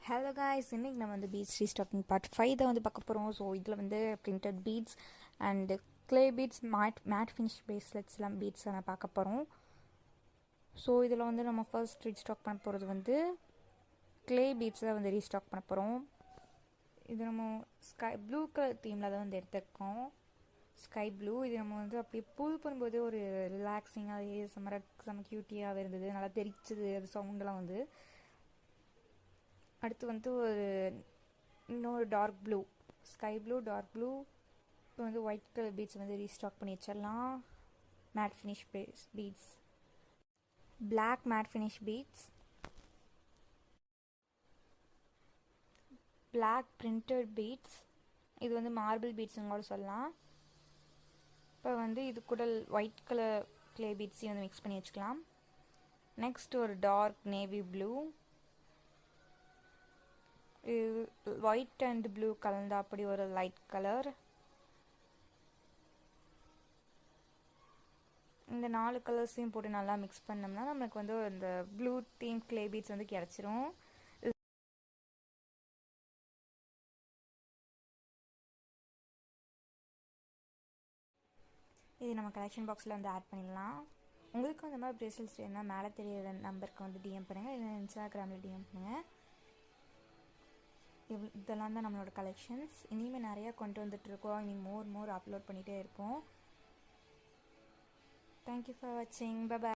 Hello guys, இன்றைக்கி நம்ம வந்து பீட்ஸ் ரீஸ்டாக்கிங் பார்ட் 5 தான் வந்து பார்க்க போகிறோம். ஸோ இதில் வந்து printed beads and clay beads, matte finish பிரேஸ்லெட்ஸ்லாம் பீட்ஸ் நான் பார்க்க போகிறோம். ஸோ இதில் வந்து நம்ம ஃபர்ஸ்ட் ரீஸ்டாக் பண்ண போகிறது வந்து க்ளே பீட்ஸ் தான் வந்து ரீஸ்டாக் பண்ண போகிறோம். இது நம்ம ப்ளூ கலர் தீமில் தான் வந்து எடுத்துருக்கோம். Sky blue. இது நம்ம வந்து அப்படியே புல் பண்ணும்போது ஒரு ரிலாக்ஸிங்காக செம்ம க்யூட்டியாக இருந்தது. நல்லா தெரிச்சது அது சவுண்டெல்லாம் வந்து. அடுத்து வந்து இன்னொரு dark blue, sky blue, dark blue. இப்போ வந்து ஒயிட் கலர் பீட்ஸ் வந்து ரீஸ்டாக் பண்ணி வச்சிடலாம். Matte finish beads, black matte finish beads, black printed beads. இது வந்து மார்பிள் பீட்ஸுங்க கூட சொல்லலாம். இப்போ வந்து இது கூட ஒயிட் கலர் க்ளே பீட்ஸையும் வந்து மிக்ஸ் பண்ணி வச்சுக்கலாம். நெக்ஸ்ட் ஒரு டார்க் நேவி ப்ளூ. இது ஒயிட் அண்ட் ப்ளூ கலந்த அப்படி ஒரு லைட் கலர். இந்த 4 கலர்ஸையும் போட்டு நல்லா மிக்ஸ் பண்ணோம்னா நம்மளுக்கு வந்து இந்த ப்ளூ தீம் க்ளே பீட்ஸ் வந்து கிடச்சிரும். இது நம்ம கலெக்ஷன் பாக்ஸில் வந்து ஆட் பண்ணிடலாம். உங்களுக்கும் இந்த மாதிரி பிரேஸ்லெட்ஸ் வேணும்னா மேலே தெரியிற நம்பருக்கு வந்து டிஎம் பண்ணுங்கள், இல்லை இன்ஸ்டாகிராமில் டிஎம் பண்ணுங்கள். இதெல்லாம் தான் நம்மளோட கலெக்ஷன்ஸ். இனிமேல் நிறையா கொண்டு வந்துட்டுருக்கோம். இனி மோர் அப்லோட் பண்ணிகிட்டே இருப்போம். தேங்க்யூ ஃபார் வாட்சிங். பை.